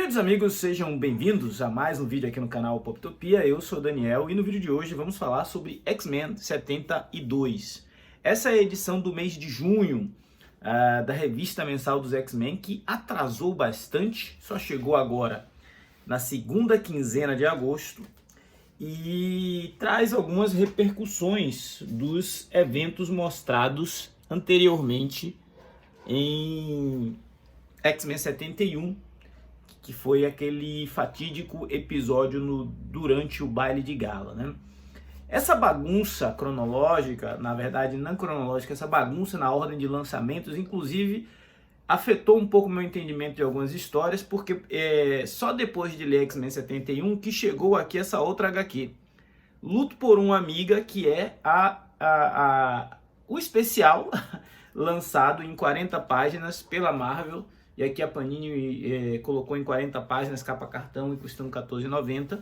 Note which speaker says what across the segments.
Speaker 1: Queridos amigos, sejam bem-vindos a mais um vídeo aqui no canal Poptopia. Eu sou o Daniel e no vídeo de hoje vamos falar sobre X-Men 72. Essa é a edição do mês de junho da revista mensal dos X-Men, que atrasou bastante, só chegou agora na segunda quinzena de agosto e traz algumas repercussões dos eventos mostrados anteriormente em X-Men 71, que foi aquele fatídico episódio durante o baile de gala, né? Essa bagunça cronológica, na verdade não cronológica, essa bagunça na ordem de lançamentos, inclusive, afetou um pouco o meu entendimento de algumas histórias, porque só depois de ler X-Men 71 que chegou aqui essa outra HQ. Luto por uma Amiga, que é o especial lançado em 40 páginas pela Marvel. E aqui a Panini colocou em 40 páginas, capa cartão e custando R$14,90.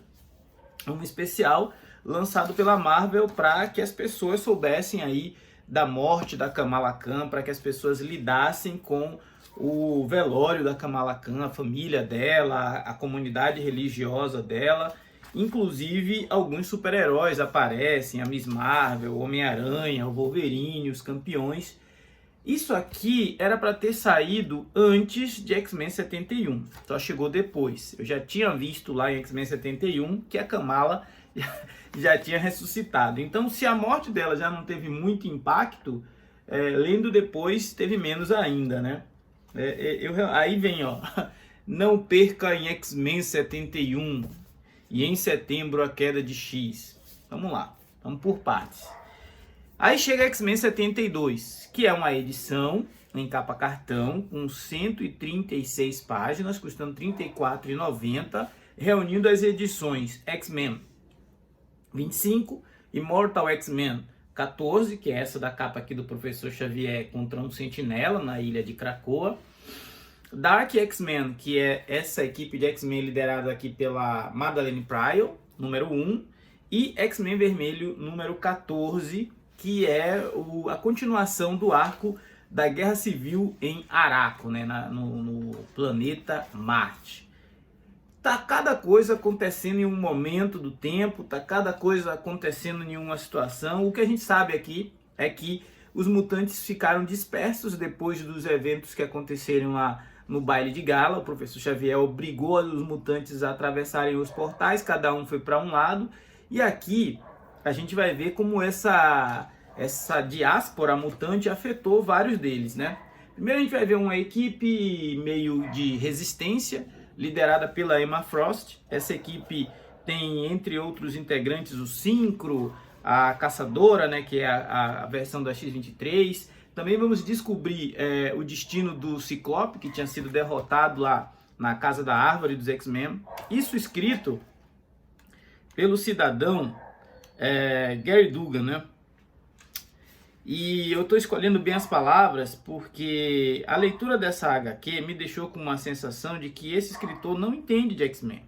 Speaker 1: Um especial lançado pela Marvel para que as pessoas soubessem aí da morte da Kamala Khan, para que as pessoas lidassem com o velório da Kamala Khan, a família dela, a comunidade religiosa dela. Inclusive, alguns super-heróis aparecem, a Miss Marvel, o Homem-Aranha, o Wolverine, os Campeões. Isso aqui era para ter saído antes de X-Men 71, só chegou depois. Eu já tinha visto lá em X-Men 71 que a Kamala já tinha ressuscitado. Então, se a morte dela já não teve muito impacto, lendo depois teve menos ainda, né? Aí vem, ó, não perca em X-Men 71 e em setembro a queda de X. Vamos lá, vamos por partes. Aí chega X-Men 72, que é uma edição em capa cartão, com 136 páginas, custando R$ 34,90, reunindo as edições X-Men 25, Immortal X-Men 14, que é essa da capa aqui do Professor Xavier contra um sentinela na ilha de Krakoa, Dark X-Men, que é essa equipe de X-Men liderada aqui pela Madelyne Pryor, número 1, e X-Men Vermelho, número 14, que é a continuação do arco da Guerra Civil em Arakko, né, no planeta Marte. Tá cada coisa acontecendo em um momento do tempo, tá cada coisa acontecendo em uma situação. O que a gente sabe aqui é que os mutantes ficaram dispersos depois dos eventos que aconteceram lá no baile de gala. O Professor Xavier obrigou os mutantes a atravessarem os portais, cada um foi para um lado, e aqui a gente vai ver como essa diáspora mutante afetou vários deles, né? Primeiro a gente vai ver uma equipe meio de resistência, liderada pela Emma Frost. Essa equipe tem, entre outros integrantes, o Synchro, a Caçadora, né, que é a versão da X-23. Também vamos descobrir o destino do Ciclope, que tinha sido derrotado lá na Casa da Árvore dos X-Men. Isso escrito pelo cidadão Gary Duggan, né? E eu estou escolhendo bem as palavras porque a leitura dessa HQ me deixou com uma sensação de que esse escritor não entende de X-Men.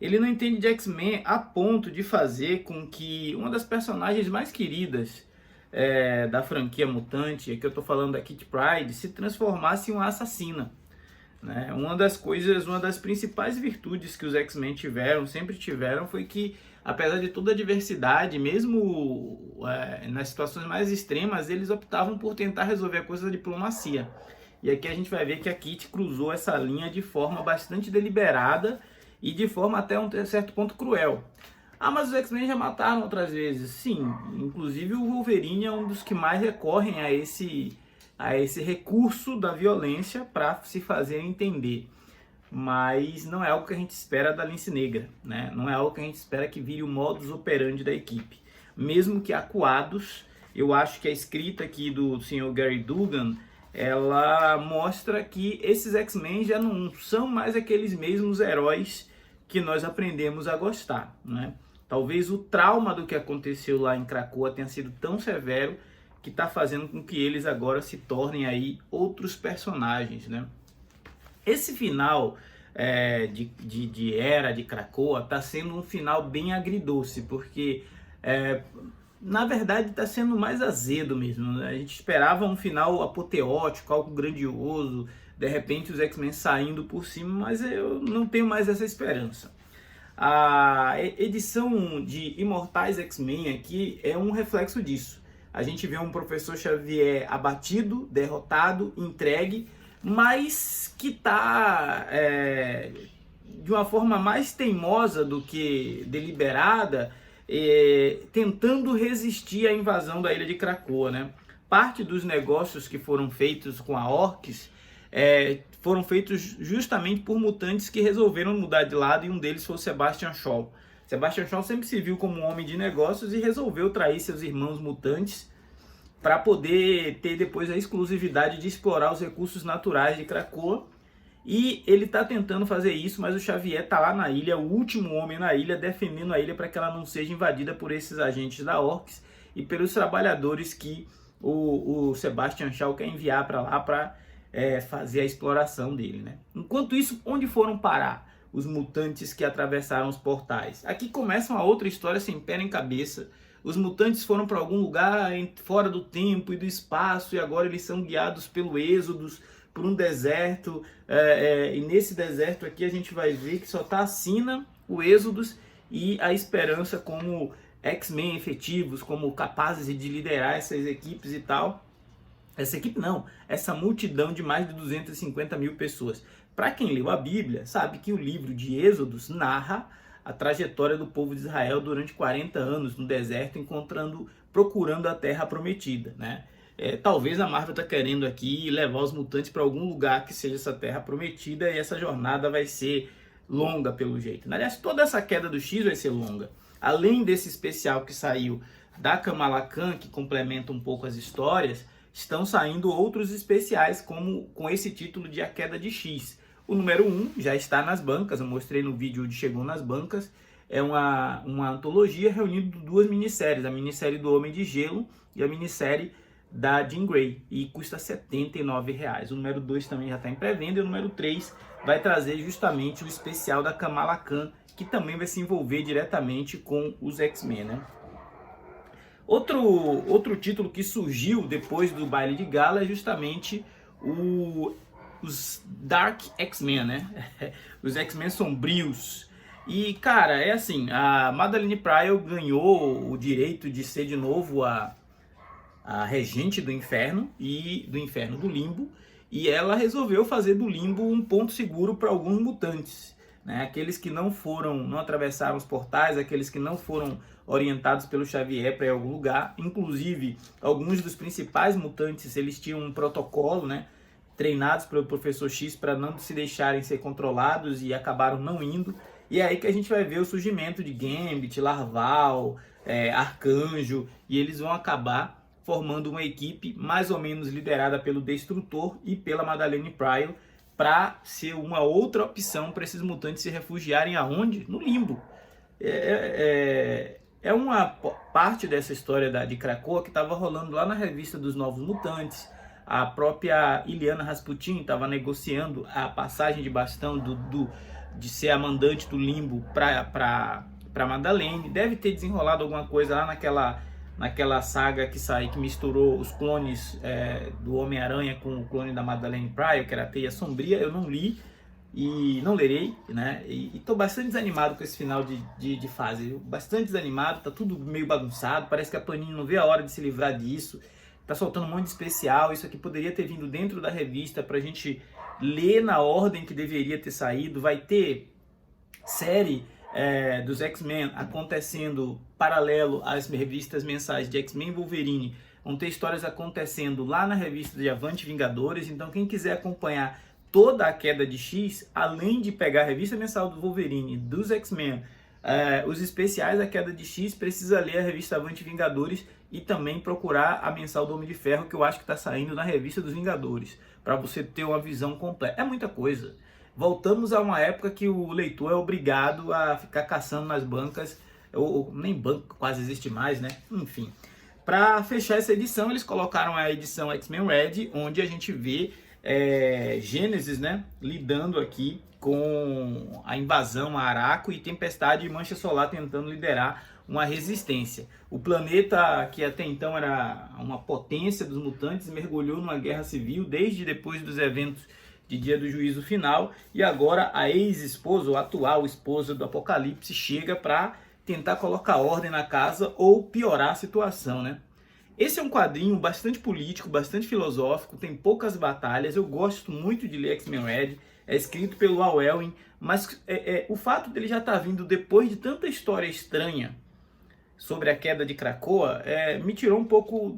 Speaker 1: Ele não entende de X-Men a ponto de fazer com que uma das personagens mais queridas da franquia mutante, que eu estou falando da Kitty Pryde, se transformasse em uma assassina. Né? Uma das principais virtudes que os X-Men sempre tiveram, foi que, apesar de toda a diversidade, mesmo nas situações mais extremas, eles optavam por tentar resolver a coisa da diplomacia. E aqui a gente vai ver que a Kitty cruzou essa linha de forma bastante deliberada e de forma até um certo ponto cruel. Ah, mas os X-Men já mataram outras vezes. Sim, inclusive o Wolverine é um dos que mais recorrem a esse recurso da violência para se fazer entender. Mas não é algo que a gente espera da Lince Negra, né? Não é algo que a gente espera que vire o modus operandi da equipe. Mesmo que acuados, eu acho que a escrita aqui do Sr. Gary Duggan, ela mostra que esses X-Men já não são mais aqueles mesmos heróis que nós aprendemos a gostar, né? Talvez o trauma do que aconteceu lá em Krakoa tenha sido tão severo que está fazendo com que eles agora se tornem aí outros personagens, né? Esse final de Era de Krakoa está sendo um final bem agridoce, porque na verdade está sendo mais azedo mesmo. A gente esperava um final apoteótico, algo grandioso, de repente os X-Men saindo por cima, mas eu não tenho mais essa esperança. A edição de Imortais X-Men aqui é um reflexo disso. A gente vê um professor Xavier abatido, derrotado, entregue, mas que está de uma forma mais teimosa do que deliberada, tentando resistir à invasão da ilha de Krakoa, né? Parte dos negócios que foram feitos com a Orcs foram feitos justamente por mutantes que resolveram mudar de lado, e um deles foi o Sebastian Shaw. Sebastian Shaw sempre se viu como um homem de negócios e resolveu trair seus irmãos mutantes para poder ter depois a exclusividade de explorar os recursos naturais de Krakoa. E ele está tentando fazer isso, mas o Xavier está lá na ilha, o último homem na ilha, defendendo a ilha para que ela não seja invadida por esses agentes da Orcs e pelos trabalhadores que o Sebastian Shaw quer enviar para lá para fazer a exploração dele, né? Enquanto isso, onde foram parar os mutantes que atravessaram os portais? Aqui começa uma outra história sem pé nem cabeça. Os mutantes foram para algum lugar fora do tempo e do espaço, e agora eles são guiados pelo Êxodos, por um deserto, e nesse deserto aqui a gente vai ver que só está a Sina, o Êxodos e a Esperança como X-Men efetivos, como capazes de liderar essas equipes e tal. Essa equipe não, essa multidão de mais de 250 mil pessoas. Para quem leu a Bíblia, sabe que o livro de Êxodos narra a trajetória do povo de Israel durante 40 anos no deserto, procurando a terra prometida, né? Talvez a Marvel está querendo aqui levar os mutantes para algum lugar que seja essa terra prometida, e essa jornada vai ser longa pelo jeito. Aliás, toda essa queda do X vai ser longa. Além desse especial que saiu da Kamala Khan, que complementa um pouco as histórias, estão saindo outros especiais com esse título de A Queda de X. O número 1 já está nas bancas, eu mostrei no vídeo onde chegou nas bancas. É uma antologia reunindo duas minisséries, a minissérie do Homem de Gelo e a minissérie da Jean Grey, e custa R$ 79,00. O número 2 também já está em pré-venda, e o número 3 vai trazer justamente o especial da Kamala Khan, que também vai se envolver diretamente com os X-Men, né? Outro título que surgiu depois do baile de gala é justamente os Dark X-Men, né? Os X-Men sombrios. E, cara, é assim, a Madelyne Pryor ganhou o direito de ser de novo a regente do inferno e do inferno do limbo, e ela resolveu fazer do limbo um ponto seguro para alguns mutantes, né? Aqueles que não atravessaram os portais, aqueles que não foram orientados pelo Xavier para ir a algum lugar. Inclusive, alguns dos principais mutantes, eles tinham um protocolo, né, treinados pelo Professor X para não se deixarem ser controlados, e acabaram não indo. E é aí que a gente vai ver o surgimento de Gambit, Larval, Arcanjo, e eles vão acabar formando uma equipe mais ou menos liderada pelo Destrutor e pela Madelyne Pryor, para ser uma outra opção para esses mutantes se refugiarem aonde? No limbo. É uma parte dessa história de Krakoa que estava rolando lá na revista dos Novos Mutantes. A própria Illyana Rasputin estava negociando a passagem de bastão de ser a mandante do limbo para Madelyne. Deve ter desenrolado alguma coisa lá naquela saga que misturou os clones do Homem-Aranha com o clone da Madelyne Pryor, que era a Teia Sombria. Eu não li e não lerei, né? E estou bastante desanimado com esse final de fase. Bastante desanimado, tá tudo meio bagunçado. Parece que a Panini não vê a hora de se livrar disso. Tá soltando um monte de especial. Isso aqui poderia ter vindo dentro da revista pra gente ler na ordem que deveria ter saído. Vai ter série dos X-Men acontecendo paralelo às revistas mensais de X-Men e Wolverine. Vão ter histórias acontecendo lá na revista de Avante Vingadores. Então quem quiser acompanhar toda a queda de X, além de pegar a revista mensal do Wolverine, dos X-Men, os especiais da queda de X, precisa ler a revista Avante Vingadores e também procurar a mensal do Homem de Ferro, que eu acho que está saindo na revista dos Vingadores, para você ter uma visão completa. É muita coisa. Voltamos a uma época que o leitor é obrigado a ficar caçando nas bancas, ou nem banco quase existe mais, né? Enfim. Para fechar essa edição, eles colocaram a edição X-Men Red, onde a gente vê Gênesis, né, lidando aqui com a invasão a Arakko, e Tempestade e Mancha Solar tentando liderar uma resistência. O planeta, que até então era uma potência dos mutantes, mergulhou numa guerra civil desde depois dos eventos de Dia do Juízo Final, e agora a ex-esposa, ou atual esposa do Apocalipse, chega para tentar colocar ordem na casa ou piorar a situação, né? Esse é um quadrinho bastante político, bastante filosófico, tem poucas batalhas, eu gosto muito de ler X-Men Red, é escrito pelo Al Ewing, mas o fato dele já estar vindo depois de tanta história estranha sobre a queda de Krakoa, me tirou um pouco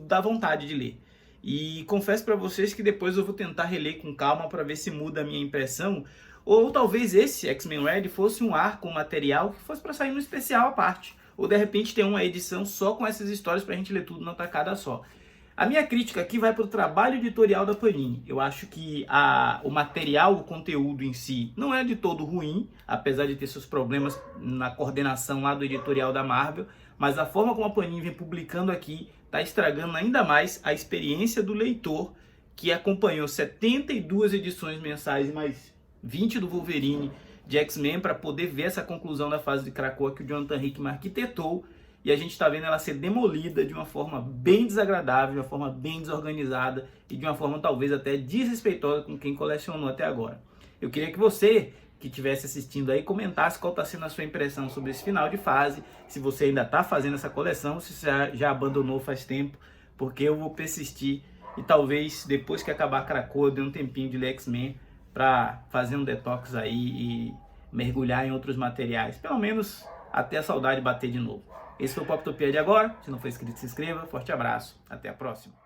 Speaker 1: da vontade de ler. E confesso para vocês que depois eu vou tentar reler com calma para ver se muda a minha impressão, ou talvez esse X-Men Red fosse um arco, um material que fosse para sair no especial à parte, ou de repente ter uma edição só com essas histórias para a gente ler tudo numa tacada só. A minha crítica aqui vai para o trabalho editorial da Panini. Eu acho que o material, o conteúdo em si, não é de todo ruim, apesar de ter seus problemas na coordenação lá do editorial da Marvel, mas a forma como a Panini vem publicando aqui está estragando ainda mais a experiência do leitor que acompanhou 72 edições mensais e mais 20 do Wolverine de X-Men para poder ver essa conclusão da fase de Krakoa que o Jonathan Hickman arquitetou. E a gente está vendo ela ser demolida de uma forma bem desagradável, de uma forma bem desorganizada e de uma forma talvez até desrespeitosa com quem colecionou até agora. Eu queria que você, que estivesse assistindo aí, comentasse qual está sendo a sua impressão sobre esse final de fase, se você ainda está fazendo essa coleção, se você já abandonou faz tempo, porque eu vou persistir e talvez depois que acabar Krakoa eu dê um tempinho de ler X-Men para fazer um detox aí e mergulhar em outros materiais, pelo menos até a saudade bater de novo. Esse foi o Poptopia de agora. Se não for inscrito, se inscreva. Forte abraço. Até a próxima.